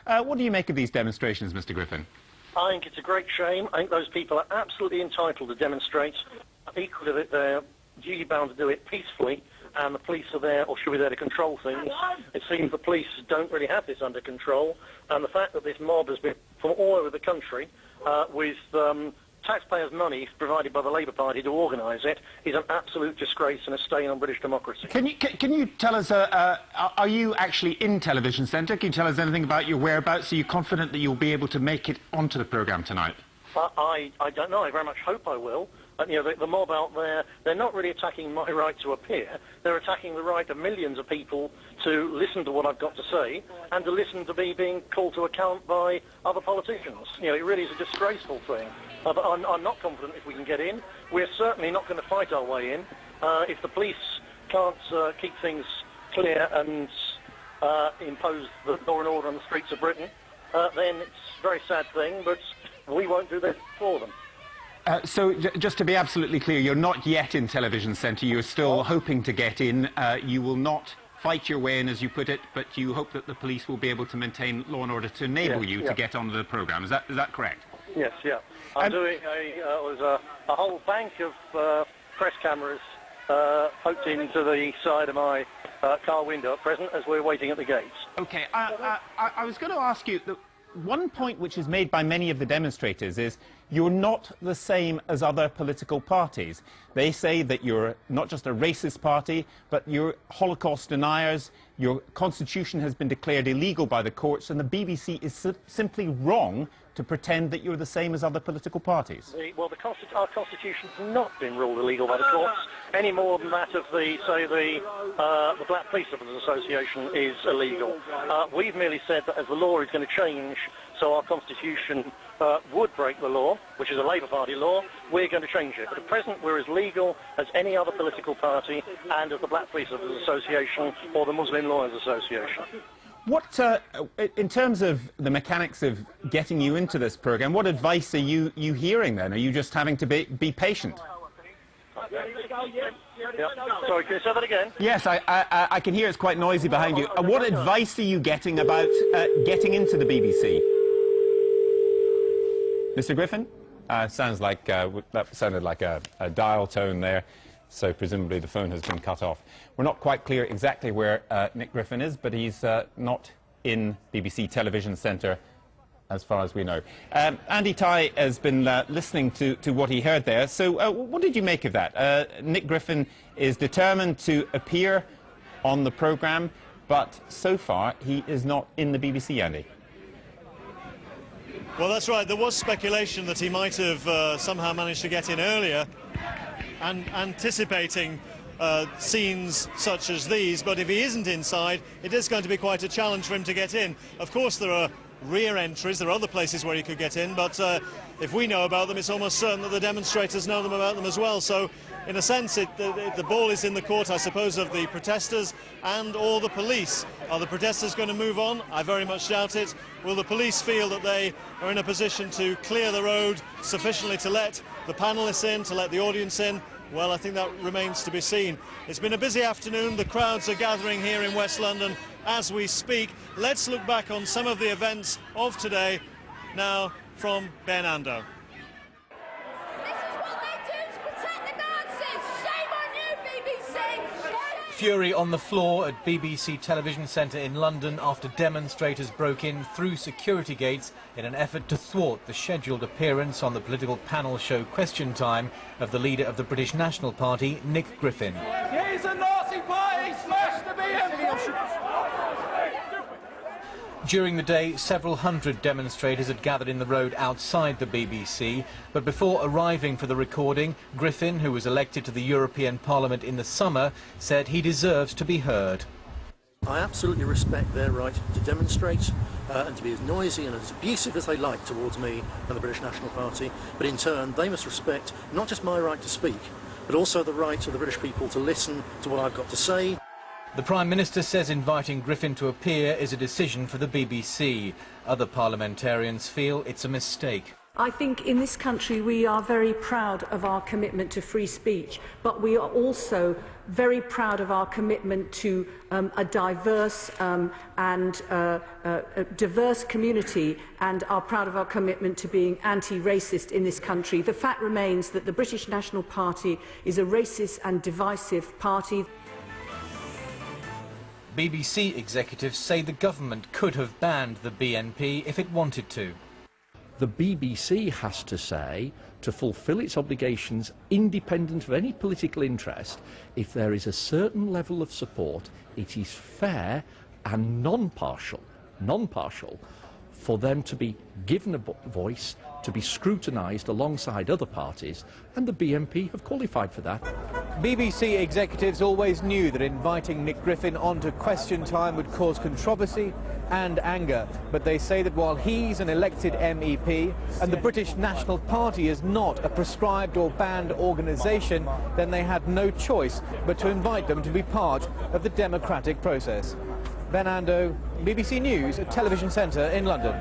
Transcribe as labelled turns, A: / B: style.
A: What do you make of these demonstrations, Mr. Griffin?
B: I think it's a great shame. I think those people are absolutely entitled to demonstrate. Equally, they're duty-bound to do it peacefully, and the police are there, or should be there, to control things. It seems the police don't really have this under control, and the fact that this mob has been from all over the country with taxpayers' money provided by the Labour Party to organise it is an absolute disgrace and a stain on British democracy.
A: Can you tell us, are you actually in Television Centre? Can you tell us anything about your whereabouts? Are you confident that you'll be able to make it onto the programme tonight?
B: I don't know. I very much hope I will. You know, the mob out there, they're not really attacking my right to appear. They're attacking the right of millions of people to listen to what I've got to say and to listen to me being called to account by other politicians. You know, it really is a disgraceful thing. But I'm not confident if we can get in. We're certainly not going to fight our way in. If the police can't keep things clear and impose the law and order on the streets of Britain, then it's a very sad thing, but we won't do that for them.
A: So, just to be absolutely clear, you're not yet in Television Centre. You're still hoping to get in. You will not fight your way in, as you put it, but you hope that the police will be able to maintain law and order to enable you to get onto the programme. Is that correct?
B: Yes, yeah. I'm doing a whole bank of press cameras poked into the side of my car window at present as we're waiting at the gates.
A: OK, I was going to ask you, one point which is made by many of the demonstrators is you're not the same as other political parties. They say that you're not just a racist party, but you're Holocaust deniers, your constitution has been declared illegal by the courts, and the BBC is simply wrong to pretend that you're the same as other political parties.
B: Our constitution has not been ruled illegal by the courts, any more than that of the Black Police Officers Association is illegal. We've merely said that as the law is going to change, so our constitution would break the law, which is a Labour Party law, we're going to change it. But at present, we're as legal as any other political party and as the Black Police Officers Association or the Muslim Lawyers Association.
A: What, in terms of the mechanics of getting you into this programme, what advice are you hearing then? Are you just having to be patient?
B: Yep. Sorry, can you say that again?
A: Yes, I can hear it's quite noisy behind you. What advice are you getting about getting into the BBC? Mr. Griffin? Sounds like, that sounded like a dial tone there, so presumably the phone has been cut off. We're not quite clear exactly where Nick Griffin is, but he's not in BBC Television Centre, as far as we know. Andy Ty has been listening to what he heard there. So what did you make of that? Nick Griffin is determined to appear on the programme, but so far he is not in the BBC, Andy.
C: Well, that's right. There was speculation that he might have somehow managed to get in earlier, and anticipating scenes such as these, but if he isn't inside, it is going to be quite a challenge for him to get in. Of course, there are rear entries, there are other places where he could get in, but if we know about them, it's almost certain that the demonstrators know about them as well. So, in a sense, the ball is in the court, I suppose, of the protesters and or the police. Are the protesters going to move on? I very much doubt it. Will the police feel that they are in a position to clear the road sufficiently to let the panellists in, to let the audience in? Well, I think that remains to be seen. It's been a busy afternoon. The crowds are gathering here in West London as we speak. Let's look back on some of the events of today now from Ben Ando.
D: Fury on the floor at BBC Television Centre in London after demonstrators broke in through security gates in an effort to thwart the scheduled appearance on the political panel show Question Time of the leader of the British National Party, Nick Griffin.
E: He's a Nazi party! Smash the BBC!
D: During the day, several hundred demonstrators had gathered in the road outside the BBC, but before arriving for the recording, Griffin, who was elected to the European Parliament in the summer, said he deserves to be heard.
B: I absolutely respect their right to demonstrate and to be as noisy and as abusive as they like towards me and the British National Party, but in turn they must respect not just my right to speak, but also the right of the British people to listen to what I've got to say.
D: The Prime Minister says inviting Griffin to appear is a decision for the BBC. Other parliamentarians feel it's a mistake.
F: I think in this country we are very proud of our commitment to free speech, but we are also very proud of our commitment to a diverse diverse community, and are proud of our commitment to being anti-racist in this country. The fact remains that the British National Party is a racist and divisive party.
D: BBC executives say the government could have banned the BNP if it wanted to.
G: The BBC has to say, to fulfil its obligations independent of any political interest, if there is a certain level of support, it is fair and non-partial for them to be given a voice, to be scrutinised alongside other parties, and the BNP have qualified for that.
D: BBC executives always knew that inviting Nick Griffin onto Question Time would cause controversy and anger, but they say that while he's an elected MEP and the British National Party is not a prescribed or banned organisation, then they had no choice but to invite them to be part of the democratic process. Ben Ando, BBC News, Television Centre in London.